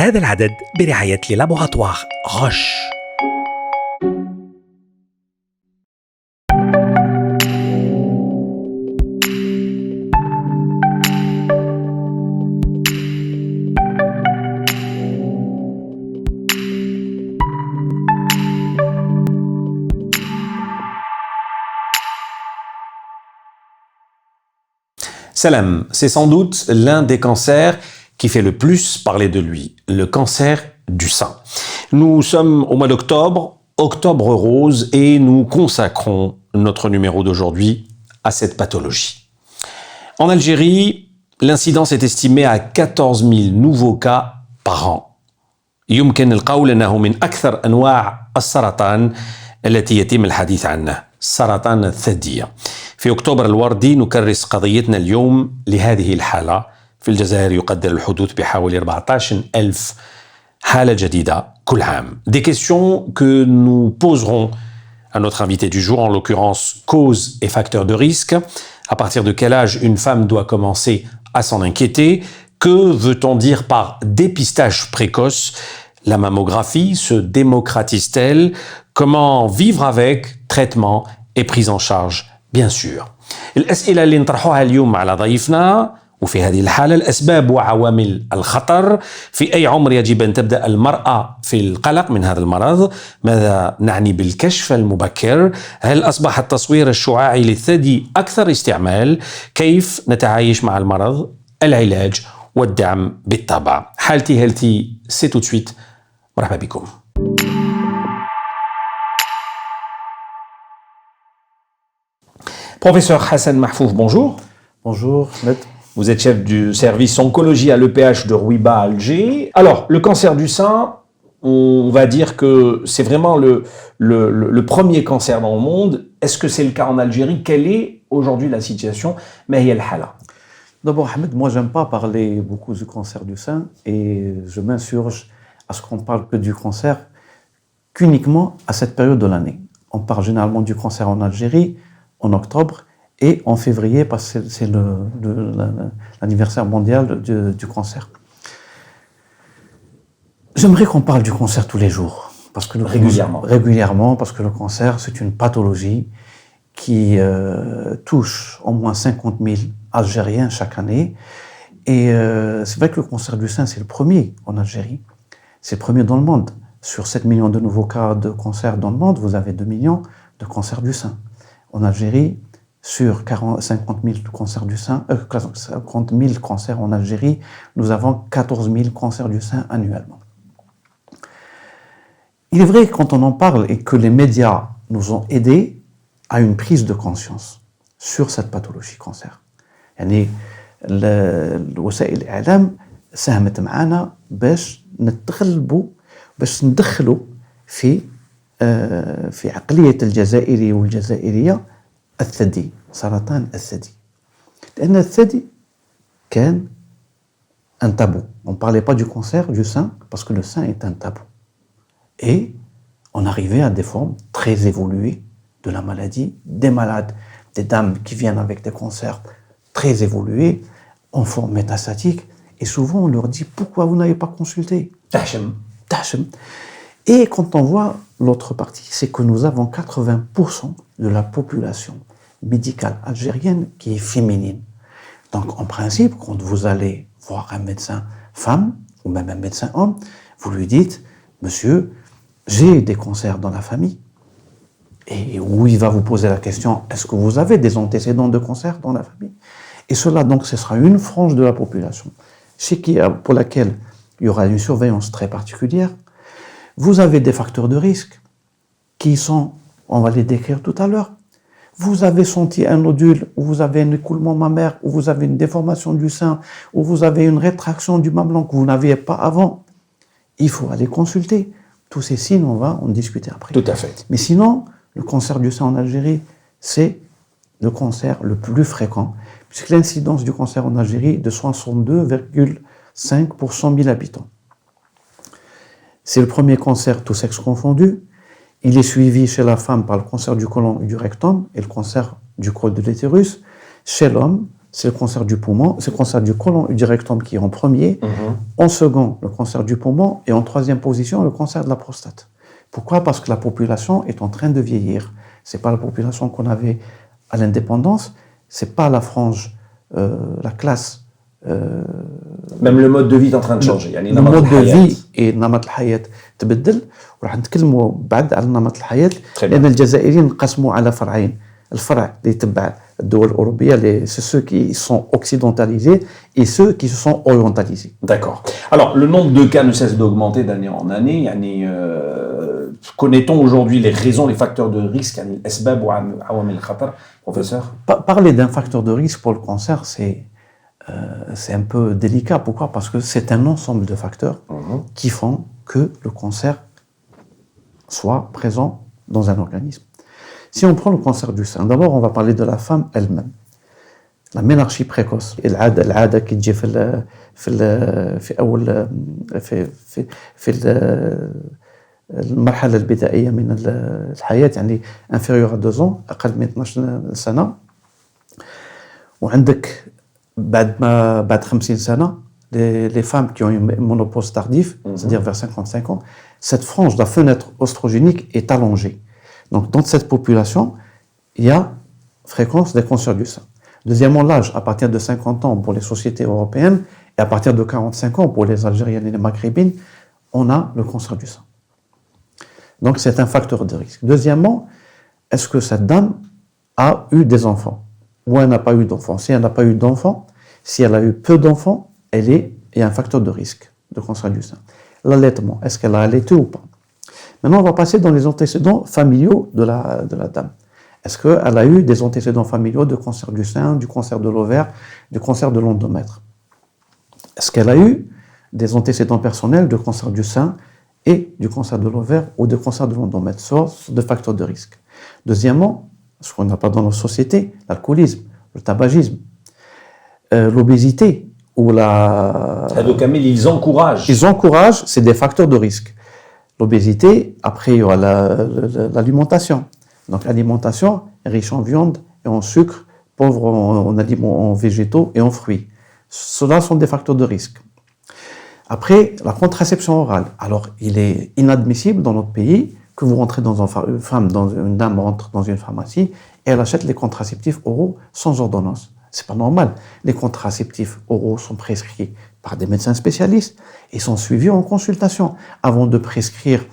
هذا العدد برعاية لي لابوراتوار غوش. Salam, c'est sans doute l'un des cancers qui fait le plus parler de lui, le cancer du sein. Nous sommes au mois d'octobre, octobre rose, et nous consacrons notre numéro d'aujourd'hui à cette pathologie. En Algérie, l'incidence est estimée à 14 000 nouveaux cas par an. يمكن القول أنه من أكثر أنواع السرطان التي يتم الحديث عنه، سرطان الثدي. في أكتوبر الوردي نكرس قضيتنا اليوم لهذه الحالة. في الجزائر يقدر الحدوث بحوالي 14,000 حالة جديدة كل عام. Des questions que nous poserons à notre invité du jour, en l'occurrence causes et facteurs de risque. À partir de quel âge une femme doit commencer à s'en inquiéter? Que veut-on dire par dépistage précoce? La mammographie se démocratise-t-elle? Comment vivre avec, traitement et prise en charge, bien sûr. الأسئلة اللي نطرحوها اليوم على ضيفنا، وفي هذه الحالة الأسباب وعوامل الخطر، في أي عمر يجب أن تبدأ المرأة في القلق من هذا المرض، ماذا نعني بالكشف المبكر، هل أصبح التصوير الشعاعي للثدي أكثر استعمال، كيف نتعايش مع المرض، العلاج والدعم بالطبع. حالتي هيلثي سي تو سويت، مرحبا بكم. Professeur Hassan Mahfouf, bonjour. Bonjour, Ahmed. Vous êtes chef du service oncologie à l'EPH de Rouiba, Alger. Alors, le cancer du sein, on va dire que c'est vraiment le premier cancer dans le monde. Est-ce que c'est le cas en Algérie? Quelle est aujourd'hui la situation? D'abord, Ahmed, moi, j'aime pas parler beaucoup du cancer du sein et je m'insurge à ce qu'on parle que du cancer qu'uniquement à cette période de l'année. On parle généralement du cancer en Algérie en octobre et en février parce que c'est l'anniversaire mondial du cancer. J'aimerais qu'on parle du cancer tous les jours. Parce que régulièrement, parce que le cancer, c'est une pathologie qui touche au moins 50 000 Algériens chaque année. Et c'est vrai que le cancer du sein, c'est le premier en Algérie. C'est le premier dans le monde. Sur 7 millions de nouveaux cas de cancer dans le monde, vous avez 2 millions de cancers du sein. En Algérie, sur 50 000 cancers du sein, 50 000 cancers en Algérie, nous avons 14 000 cancers du sein annuellement. Il est vrai que quand on en parle et que les médias nous ont aidés à une prise de conscience sur cette pathologie cancer. يعني الوسائل الإعلام ساهمت معنا باش ندخلوا في عقلية الجزائري والجزائرية الثدي، سرطان الثدي. لأن الثدي كان un tabou. On ne parlait pas du cancer du sein parce que le sein est un tabou. Et on arrivait à des formes très évoluées de la maladie, des malades, des dames qui viennent avec des cancers très évolués, en forme métastatique, et souvent on leur dit pourquoi vous n'avez pas consulté. Tachem. Et quand on voit l'autre partie, c'est que nous avons 80% de la population médicale algérienne qui est féminine. Donc en principe, quand vous allez voir un médecin femme ou même un médecin homme, vous lui dites monsieur, j'ai des cancers dans la famille. Et où il va vous poser la question, est-ce que vous avez des antécédents de cancer dans la famille? Et cela, donc, ce sera une frange de la population pour laquelle il y aura une surveillance très particulière. Vous avez des facteurs de risque qui sont, on va les décrire tout à l'heure. Vous avez senti un nodule, ou vous avez un écoulement mammaire, ou vous avez une déformation du sein, ou vous avez une rétraction du mamelon que vous n'aviez pas avant. Il faut aller consulter. Tous ces signes, on va en discuter après. Tout à fait. Mais sinon, le cancer du sein en Algérie, c'est le cancer le plus fréquent, puisque l'incidence du cancer en Algérie est de 62,5 pour 100 000 habitants. C'est le premier cancer tous sexes confondus. Il est suivi chez la femme par le cancer du côlon et du rectum et le cancer du col de l'utérus. Chez l'homme, c'est le cancer du poumon, c'est le cancer du côlon et du rectum qui est en premier. En second, le cancer du poumon. Et en troisième position, le cancer de la prostate. Pourquoi? Parce que la population est en train de vieillir. Ce n'est pas la population qu'on avait à l'indépendance, ce n'est pas la frange, la classe. Même le mode de vie est en train de changer. Le mode de vie et نمط الحياة تبدل وراح نتكلموا بعد على نمط الحياة لأن الجزائريين انقسموا على فرعين. الفرع اللي يتبع الدول الأوروبية c'est ceux qui sont occidentalisés et ceux qui se sont orientalisés. D'accord. Alors, le nombre de cas ne cesse d'augmenter d'année en année. Connaît-on aujourd'hui les raisons, les facteurs de risque, الأسباب وعوامل الخطر, professeur? Parler d'un facteur de risque pour le cancer, c'est un peu délicat. Pourquoi? Parce que c'est un ensemble de facteurs qui font que le cancer soit présent dans un organisme. Si on prend le cancer du sein, d'abord on va parler de la femme elle-même. La ménarchie précoce. العادة qui تجي في المرحلة البدائية من الحياة يعني inférieur à 2 ans أقل من 12 سنة وعندك بعد 50 سنة les femmes qui ont une ménopause tardive, c'est-à-dire vers 55 ans, cette frange, la fenêtre oestrogénique est allongée. Donc, dans cette population, il y a fréquence des cancers du sein. Deuxièmement, l'âge, à partir de 50 ans pour les sociétés européennes et à partir de 45 ans pour les Algériennes et les Maghrébines, on a le cancer du sein. Donc, c'est un facteur de risque. Deuxièmement, est-ce que cette dame a eu des enfants ou elle n'a pas eu d'enfants? Si elle n'a pas eu d'enfants, si elle a eu peu d'enfants, il y a un facteur de risque de cancer du sein. L'allaitement, est-ce qu'elle a allaité ou pas? Maintenant, on va passer dans les antécédents familiaux de la dame. Est-ce qu'elle a eu des antécédents familiaux de cancer du sein, du cancer de l'ovaire, du cancer de l'endomètre? Est-ce qu'elle a eu des antécédents personnels de cancer du sein et du cancer de l'ovaire ou de cancer de l'endomètre? Ce sont des facteurs de risque. Deuxièmement, ce qu'on n'a pas dans nos sociétés, l'alcoolisme, le tabagisme, l'obésité ou la... Donc, ils encouragent. Ils encouragent, c'est des facteurs de risque. L'obésité, après il y aura l'alimentation. Donc l'alimentation riche en viande et en sucre, pauvre en végétaux et en fruits. Cela sont des facteurs de risque. Après, la contraception orale. Alors, il est inadmissible dans notre pays que vous rentrez dans une dame rentre dans une pharmacie et elle achète les contraceptifs oraux sans ordonnance. C'est pas normal. Les contraceptifs oraux sont prescrits par des médecins spécialistes et sont suivis en consultation avant de prescrire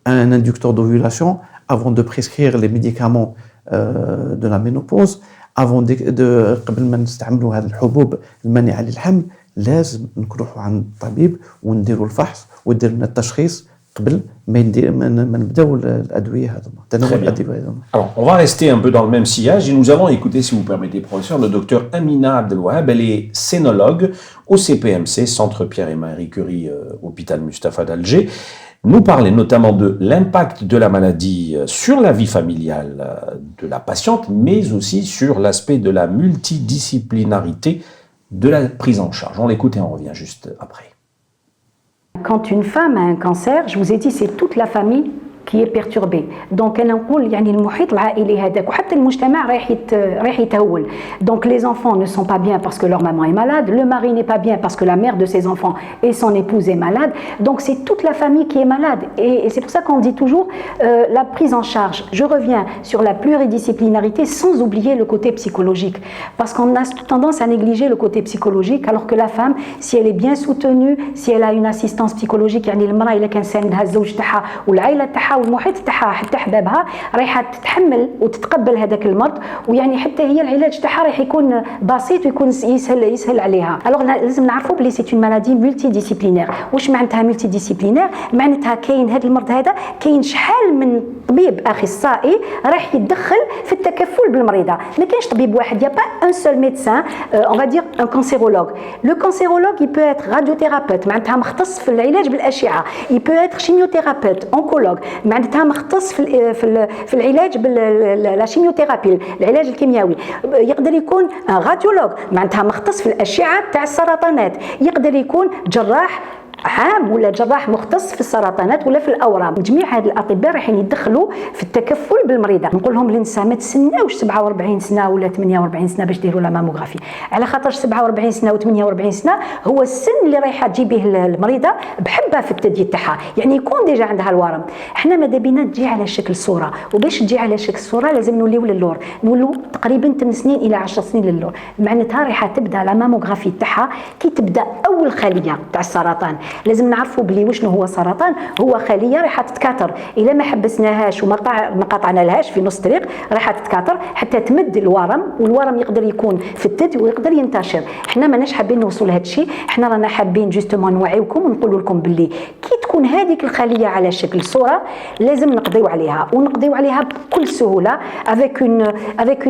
un inducteur d'ovulation, avant de prescrire les médicaments de la ménopause, avant de قبل ما نستعملوا هذه الحبوب المانعة للحمل لازم نروحوا عند الطبيب ونديروا الفحص ويدير لنا التشخيص قبل ما نبداو الادويه هذوما. Alors, on va rester un peu dans le même sillage et nous allons écouter, si vous permettez, professeur, le docteur Amina Abdelwahab. Elle est scénologue au CPMC, Centre Pierre et Marie Curie, hôpital Mustapha d'Alger. Nous parler notamment de l'impact de la maladie sur la vie familiale de la patiente, mais aussi sur l'aspect de la multidisciplinarité de la prise en charge. On l'écoute et on revient juste après. Quand une femme a un cancer, je vous ai dit, c'est toute la famille qui est perturbée. Donc انا نقول يعني المحيط العائلي هذاك وحتى المجتمع رايح يتهول. Donc les enfants ne sont pas bien parce que leur maman est malade, le mari n'est pas bien parce que la mère de ses enfants et son épouse est malade. Donc c'est toute la famille qui est malade et c'est pour ça qu'on dit toujours la prise en charge. Je reviens sur la pluridisciplinarité sans oublier le côté psychologique parce qu'on a tendance à négliger le côté psychologique alors que la femme, si elle est bien soutenue, si elle a une assistance psychologique, يعني المرأة إلا كان ساندها الزوج تاعها والعائلة تاعها والمحيط تاعها حتى احبابها رايحه تتحمل وتتقبل هذاك المرض ويعني حتى هي العلاج تاعها راح يكون بسيط ويكون يسهل عليها. الوغ لازم نعرفوا بلي سي اون مالادي ملتي ديسيبلينير. واش معناتها ملتي ديسيبلينير؟ معناتها كاين هذا المرض هذا كاين شحال من طبيب اخصائي راح يتدخل في التكفل بالمريضه. ما كاينش طبيب واحد، يا با ان سول ميدسان on va dire un cancérologue. Le cancérologue il peut être radiothérapeute معناتها مختص في العلاج بالاشعه. Il peut être chimiothérapeute, oncologue معناتها مختص في العلاج بالشيميوثيرابي، العلاج الكيميائي. يقدر يكون راديولوج معناتها مختص في الاشعه تاع السرطانات. يقدر يكون جراح عام ولا جراح مختص في السرطانات ولا في الاورام. جميع هاد الاطباء رايحين يدخلوا في التكفل بالمريضه. نقول لهم للنساء ما تسناوش 47 سنه ولا 48 سنه باش ديروا لا ماموغرافي، على خاطر 47 سنه و48 سنه هو السن اللي رايحه تجي به المريضه بحبها في الثدي تاعها، يعني يكون ديجا عندها الورم. احنا ماذا بينا تجي على شكل صوره، وباش تجي على شكل صوره لازم نوليو للور، نولوا تقريبا 8 سنين الى 10 سنين للور. معناتها رايحه تبدا لا ماموغرافي تاعها كي تبدا اول خليه تاع السرطان. لازم نعرفوا بلي وشنو هو سرطان، هو خليه رايحه تتكاثر، الا ما حبسناهاش وما قطعنا لهاش في نص الطريق رايحه تتكاثر حتى تمد الورم، والورم يقدر يكون في الثدي ويقدر ينتشر. احنا ماناش حابين نوصل لهذا الشيء، احنا رانا حابين جوستومون نوعيوكم ونقول لكم باللي كي تكون هذيك الخليه على شكل صوره لازم نقضيو عليها، ونقضيو عليها بكل سهوله avec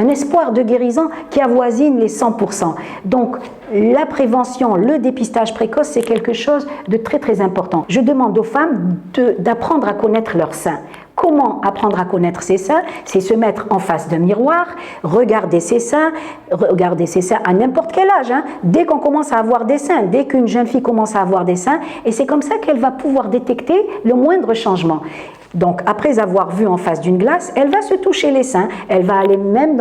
un espoir de guérison qui avoisine les 100%. Donc la prévention, le dépistage précoce, c'est quelque chose de très très important. Je demande aux femmes d'apprendre à connaître leurs seins. Comment apprendre à connaître ses seins? C'est se mettre en face d'un miroir, regarder ses seins à n'importe quel âge. Hein. Dès qu'on commence à avoir des seins, dès qu'une jeune fille commence à avoir des seins, et c'est comme ça qu'elle va pouvoir détecter le moindre changement. Donc, après avoir vu en face d'une glace, elle va se toucher les seins. Elle va aller même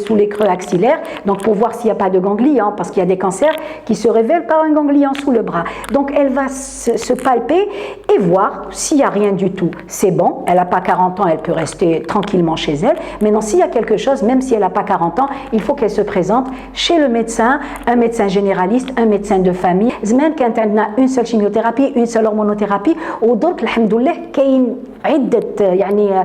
sous les creux axillaires, donc pour voir s'il n'y a pas de ganglion, parce qu'il y a des cancers qui se révèlent par un ganglion sous le bras. Donc, elle va se palper et voir s'il n'y a rien du tout. C'est bon, elle n'a pas 40 ans, elle peut rester tranquillement chez elle. Maintenant, s'il y a quelque chose, même si elle n'a pas 40 ans, il faut qu'elle se présente chez le médecin, un médecin généraliste, un médecin de famille. زمان كانت عندنا une seule chimiothérapie, une seule hormonothérapie, ودرك الحمد لله كاين عدة يعني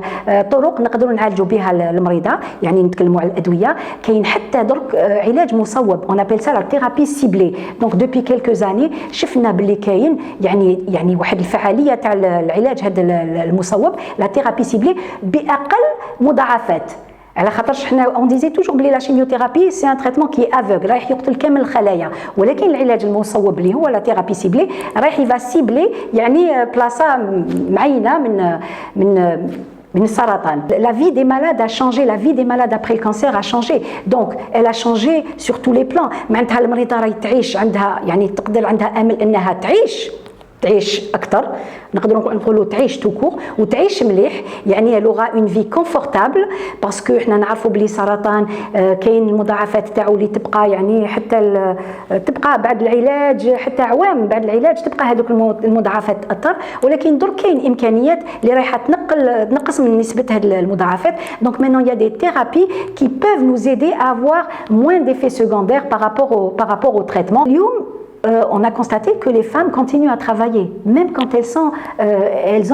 طرق نقدروا نعالجوا بها المريضه، يعني نتكلموا على الادويه. كاين حتى درك علاج مصوب، on appelle ça la thérapie ciblée. Donc depuis quelques années شفنا باللي كاين يعني واحد الفعاليه تاع العلاج هذا المصوب، لا thérapie ciblée باقل مضاعفات. على خاطرش حنا اون ديزي توجور بلي لا شيميوثيرابي سي ان تريتمون كي افوغ، رايح يقتل كامل الخلايا، ولكن العلاج المصوب اللي هو لا ثيرابي سيبلي رايح يفا سيبلي يعني بلاصه معينه من السرطان. La vie des malades a changé, la vie des malades après le cancer a changé. Donc elle a changé sur tous les plans. معناتها المريضه راهي تعيش عندها يعني تقدر عندها امل انها تعيش اكثر، نقدروا نقولوا تعيش توكور وتعيش مليح، يعني لغه اون في كونفورتابل باسكو حنا نعرفوا بلي سرطان كاين المضاعفات تاعو اللي تبقى يعني حتى تبقى بعد العلاج حتى عوام بعد العلاج تبقى هذوك المضاعفات اثر، ولكن درك كاين امكانيات اللي رايحه تنقص من نسبه هذه المضاعفات. دونك maintenant il y a des thérapies qui peuvent nous aider à avoir moins d'effets secondaires par rapport au traitement. اليوم on a constaté que les femmes continuent à travailler, même quand elles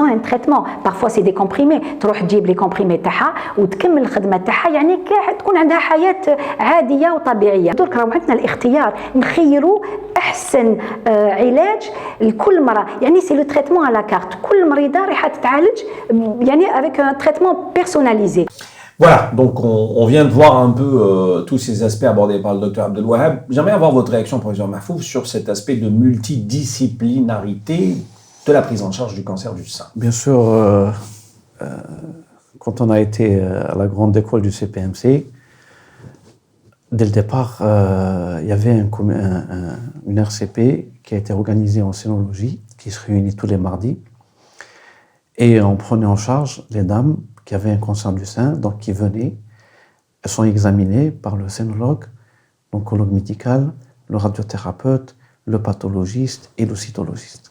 ont un traitement. Parfois, c'est des comprimés. تروح تجيب les comprimés تاعها وتكمل الخدمة تاعها، يعني تكون عندها حياة عادية وطبيعية. درك راهو عندنا الاختيار، نخيروا أحسن علاج لكل مرة، يعني c'est le traitement à la carte. كل مريضة رايحة تتعالج يعني avec un traitement personnalisé. Voilà, donc on vient de voir un peu tous ces aspects abordés par le docteur Abdelwahab. J'aimerais avoir votre réaction, professeur Mahfouz, sur cet aspect de multidisciplinarité de la prise en charge du cancer du sein. Bien sûr, quand on a été à la grande école du CPMC, dès le départ, il y avait une RCP qui a été organisée en scénologie, qui se réunit tous les mardis, et on prenait en charge les dames qui avaient un cancer du sein, donc qui venaient, elles sont examinées par le scénologue, l'oncologue médical, le radiothérapeute, le pathologiste et le cytologiste.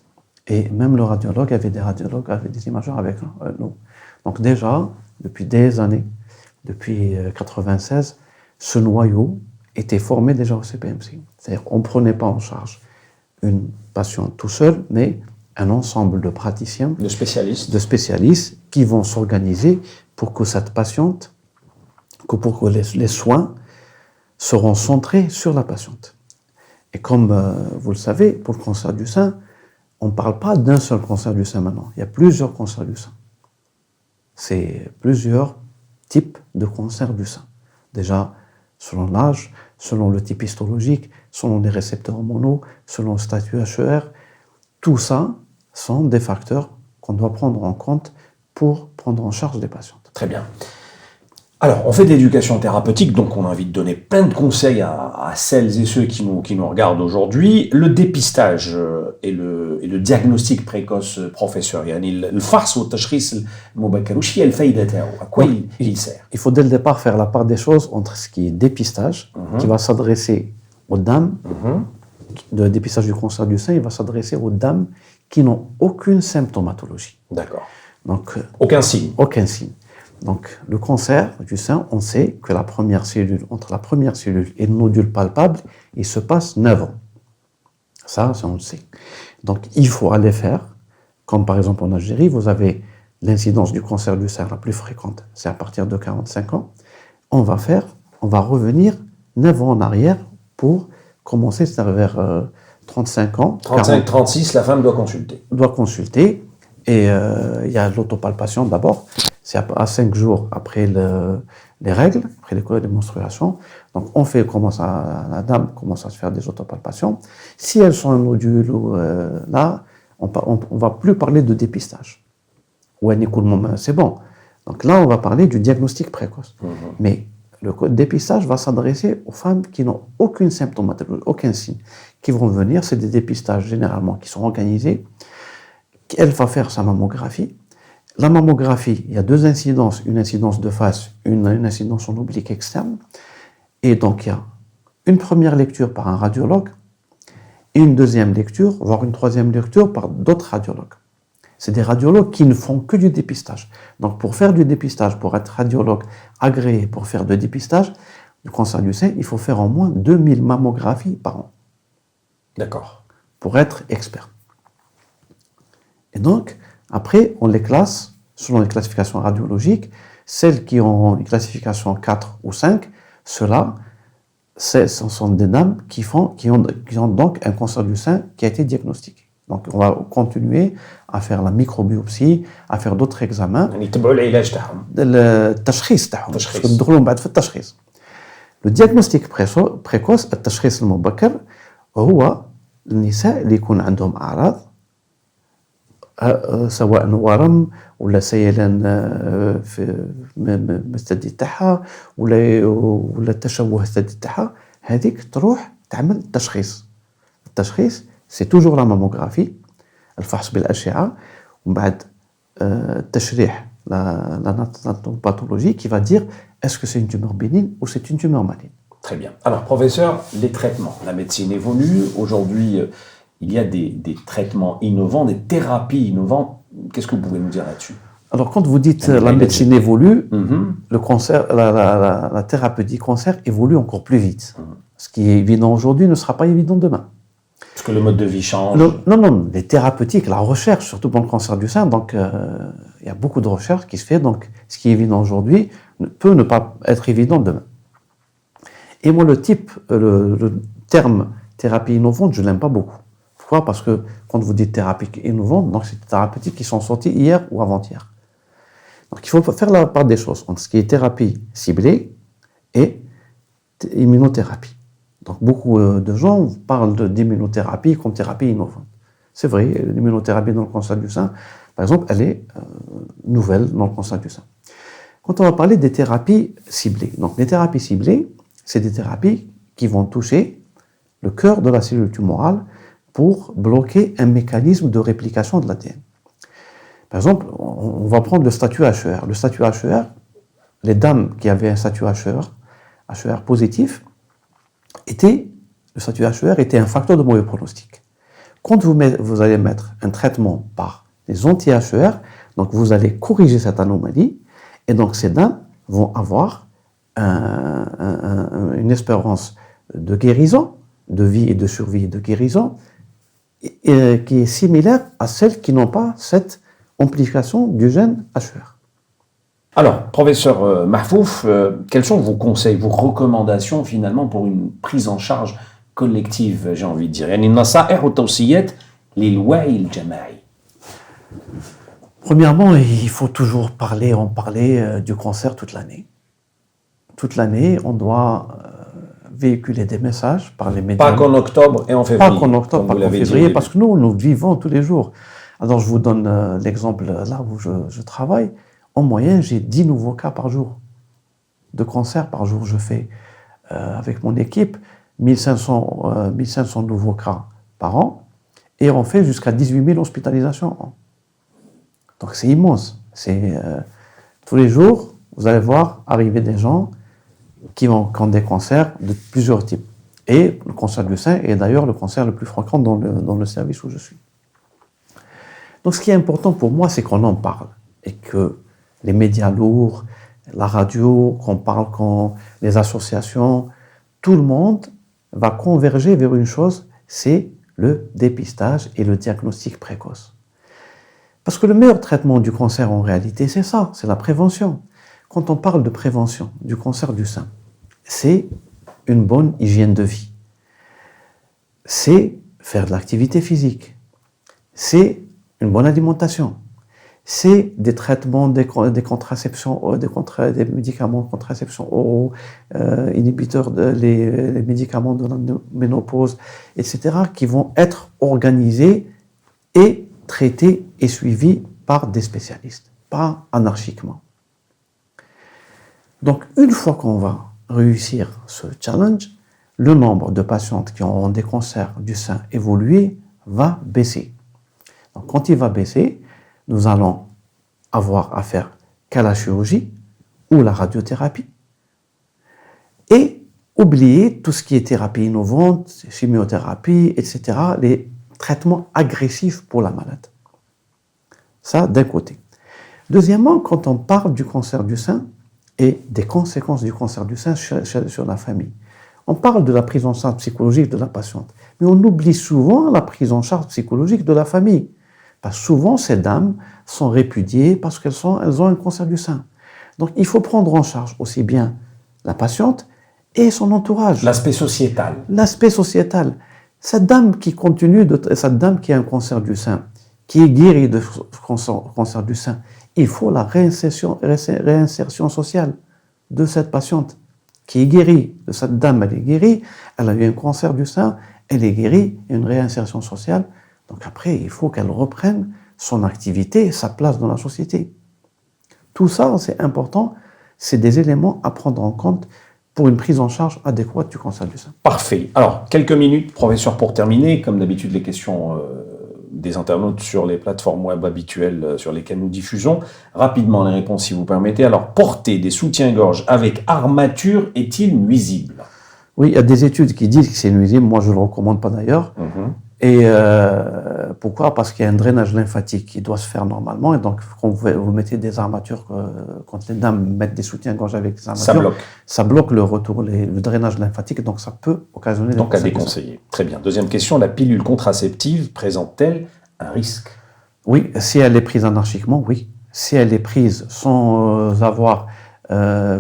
Et même le radiologue, avait des radiologues, avait des imageurs avec nous. Donc déjà, depuis des années, depuis 96, ce noyau était formé déjà au CPMC. C'est-à-dire qu'on ne prenait pas en charge une patiente tout seul, mais un ensemble de praticiens, de spécialistes qui vont s'organiser pour que cette patiente, pour que les soins seront centrés sur la patiente. Et comme vous le savez, pour le cancer du sein, on ne parle pas d'un seul cancer du sein maintenant. Il y a plusieurs cancers du sein. C'est plusieurs types de cancers du sein. Déjà, selon l'âge, selon le type histologique, selon les récepteurs hormonaux, selon le statut HER, tout ça sont des facteurs qu'on doit prendre en compte pour prendre en charge des patientes. Très bien. Alors, on fait de l'éducation thérapeutique, donc on a envie de donner plein de conseils à celles et ceux qui nous regardent aujourd'hui. Le dépistage et le diagnostic précoce, professeur, يعني الفحص والتشخيص المبكر وش هي الفايدة تاعو؟ À quoi il sert? Il faut dès le départ faire la part des choses entre ce qui est dépistage, qui va s'adresser aux dames, de dépistage du cancer du sein, il va s'adresser aux dames qui n'ont aucune symptomatologie. D'accord. Donc, Aucun signe. aucun signe. Donc, le cancer du sein, on sait que la première cellule, entre la première cellule et le nodule palpable, il se passe 9 ans. Ça, on le sait. Donc, il faut aller faire, comme par exemple en Algérie, vous avez l'incidence du cancer du sein la plus fréquente, c'est à partir de 45 ans. On va revenir 9 ans en arrière pour commencer, c'est-à-dire vers 35 ans. 35, 36, la femme doit consulter. Doit consulter. Et il y a l'autopalpation d'abord. C'est à 5 jours après les règles, après les menstruations. Donc, la dame commence à se faire des autopalpations. Si elles sont un nodule, là, on va plus parler de dépistage. Ou c'est bon. Donc là, on va parler du diagnostic précoce. Mais le dépistage va s'adresser aux femmes qui n'ont aucune symptomatologie, aucun signe, qui vont venir. C'est des dépistages généralement qui sont organisés. Elle va faire sa mammographie. La mammographie, il y a 2 incidences, une incidence de face, une incidence en oblique externe. Et donc, il y a une première lecture par un radiologue et une deuxième lecture, voire une troisième lecture par d'autres radiologues. C'est des radiologues qui ne font que du dépistage. Donc, pour faire du dépistage, pour être radiologue agréé pour faire du dépistage du cancer du sein, il faut faire au moins 2000 mammographies par an. D'accord. Pour être expert. Et donc, après, on les classe selon les classifications radiologiques. Celles qui ont une classification 4 ou 5, ceux-là, ce sont des dames qui ont donc un cancer du sein qui a été diagnostiqué. Donc, on va continuer à faire la microbiopsie, à faire d'autres examens. يعني يتبعوا العلاج تاعهم. التشخيص تاعهم. ندخلوا بعد في التشخيص. Le diagnostic précoce, التشخيص المبكر هو النساء اللي يكون عندهم أعراض سواء ورم ولا سيلان في الثدي تاعها ولا تشوه الثدي تاعها، هذيك تروح تعمل التشخيص. التشخيص سي توجور لا ماموغرافي، الفحص بالاشعه، ومن بعد التشريح لا pathologie qui va dire est-ce que c'est une tumeur bénigne ou c'est une tumeur maligne. Très bien. Alors, professeur, les traitements. La médecine évolue. Aujourd'hui, il y a des traitements innovants, des thérapies innovantes. Qu'est-ce que vous pouvez nous dire là-dessus? Alors, quand vous dites la médecine évolue, le cancer, la thérapie du cancer évolue encore plus vite. Ce qui est évident aujourd'hui ne sera pas évident demain. Parce que le mode de vie change. Non, les thérapeutiques, la recherche, surtout pour le cancer du sein, donc il y a beaucoup de recherche qui se fait. Donc, ce qui est évident aujourd'hui peut ne pas être évident demain. Et moi, le terme thérapie innovante, je l'aime pas beaucoup. Pourquoi? Parce que quand vous dites thérapie innovante, donc c'est des thérapeutiques qui sont sorties hier ou avant-hier. Donc, il faut faire la part des choses entre ce qui est thérapie ciblée et immunothérapie. Donc, beaucoup de gens parlent d'immunothérapie comme thérapie innovante. C'est vrai, l'immunothérapie dans le cancer du sein, par exemple, elle est nouvelle dans le cancer du sein. Quand on va parler des thérapies ciblées, donc les thérapies ciblées, c'est des thérapies qui vont toucher le cœur de la cellule tumorale pour bloquer un mécanisme de réplication de l'ADN. Par exemple, on va prendre le statut HER. Le statut HER, les dames qui avaient un statut HER positif, le statut HER était un facteur de mauvais pronostic. Quand vous allez mettre un traitement par les anti-HER, donc vous allez corriger cette anomalie, et donc ces dames vont avoir une espérance de guérison, de vie et de survie et de guérison, qui est similaire à celles qui n'ont pas cette amplification du gène HER. Alors, professeur Mahfouf, quels sont vos conseils, vos recommandations finalement pour une prise en charge collective, j'ai envie de dire? يعني النصائح والتوصيات للوعي الجماعي. Premièrement, il faut toujours parler du cancer toute l'année. Toute l'année, on doit véhiculer des messages par les médias. Pas qu'en octobre et en février. Pas qu'en octobre, pas qu'en février, parce que nous vivons tous les jours. Alors, je vous donne l'exemple là où je travaille. En moyenne, j'ai 10 nouveaux cas par jour. de cancers par jour. Je fais, avec mon équipe, 1500 nouveaux cas par an, et on fait jusqu'à 18 000 hospitalisations. Donc c'est immense. Tous les jours, vous allez voir arriver des gens qui ont des cancers de plusieurs types. Et le cancer du sein est d'ailleurs le cancer le plus fréquent dans le service où je suis. Donc ce qui est important pour moi, c'est qu'on en parle et que les médias lourds, la radio, qu'on parle, les associations, tout le monde va converger vers une chose, c'est le dépistage et le diagnostic précoce. Parce que le meilleur traitement du cancer en réalité, c'est ça, c'est la prévention. Quand on parle de prévention du cancer du sein, c'est une bonne hygiène de vie. C'est faire de l'activité physique. C'est une bonne alimentation. C'est des traitements, des contraceptions, des médicaments de contraception oraux, inhibiteurs, les médicaments de la ménopause, etc., qui vont être organisés et traités et suivis par des spécialistes, pas anarchiquement. Donc, une fois qu'on va réussir ce challenge, le nombre de patientes qui auront des cancers du sein évolués va baisser. Donc, quand il va baisser, nous allons avoir affaire qu'à la chirurgie ou la radiothérapie et oublier tout ce qui est thérapie innovante, chimiothérapie, etc., les traitements agressifs pour la malade. Ça, d'un côté. Deuxièmement, quand on parle du cancer du sein et des conséquences du cancer du sein sur la famille, on parle de la prise en charge psychologique de la patiente, mais on oublie souvent la prise en charge psychologique de la famille. Parce que souvent, ces dames sont répudiées parce qu'elles ont un cancer du sein. Donc, il faut prendre en charge aussi bien la patiente et son entourage. L'aspect sociétal. L'aspect sociétal. Cette dame qui a un cancer du sein, qui est guérie de cancer du sein, il faut la réinsertion sociale de cette patiente qui est guérie. Cette dame, elle est guérie, elle a eu un cancer du sein, elle est guérie, une réinsertion sociale. Donc après, il faut qu'elle reprenne son activité et sa place dans la société. Tout ça, c'est important, c'est des éléments à prendre en compte pour une prise en charge adéquate du cancer du sein. Parfait. Alors, quelques minutes, professeur, pour terminer. Comme d'habitude, les questions des internautes sur les plateformes web habituelles sur lesquelles nous diffusons. Rapidement, les réponses, si vous permettez. Alors, porter des soutiens-gorge avec armature est-il nuisible? Oui, il y a des études qui disent que c'est nuisible. Moi, je ne le recommande pas d'ailleurs. Et pourquoi? Parce qu'il y a un drainage lymphatique qui doit se faire normalement. Et donc, quand vous mettez des armatures, quand les dames mettent des soutiens-gorge avec des armatures, ça bloque le retour, le drainage lymphatique. Donc, ça peut occasionner des donc à déconseiller. Très bien. Deuxième question, la pilule contraceptive présente-t-elle un risque? Oui, si elle est prise anarchiquement, oui. Si elle est prise sans avoir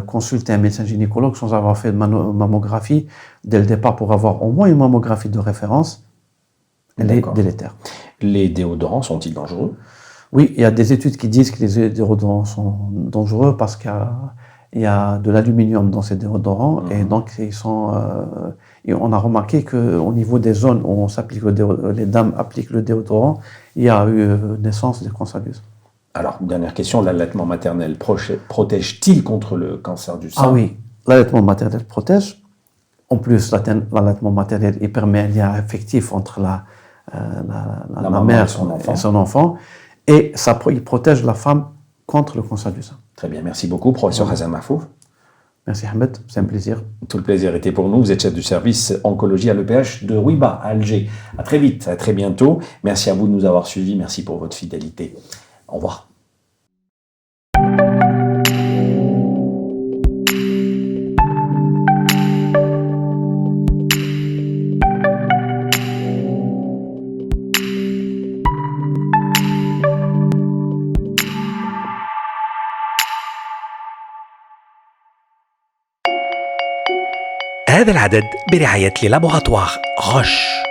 consulté un médecin gynécologue, sans avoir fait de mammographie dès le départ pour avoir au moins une mammographie de référence, elle est délétère. Les déodorants sont-ils dangereux? Oui, il y a des études qui disent que les déodorants sont dangereux parce qu'il y a de l'aluminium dans ces déodorants et donc on a remarqué qu'au niveau des zones où les dames appliquent le déodorant, il y a eu naissance des cancers du sein. Alors, dernière question, l'allaitement maternel protège-t-il contre le cancer du sein? Ah oui, l'allaitement maternel protège. En plus, l'allaitement maternel, il permet un lien affectif entre la mère et son enfant. Et il protège la femme contre le cancer du sein. Très bien, merci beaucoup, professeur Hassan Mahfouf. Merci Ahmed, c'est un plaisir. Tout le plaisir était pour nous. Vous êtes chef du service oncologie à l'EPH de Rouiba, à Alger. À très vite, à très bientôt. Merci à vous de nous avoir suivis. Merci pour votre fidélité. Au revoir. هذا العدد برعاية لابوغاتوار غش.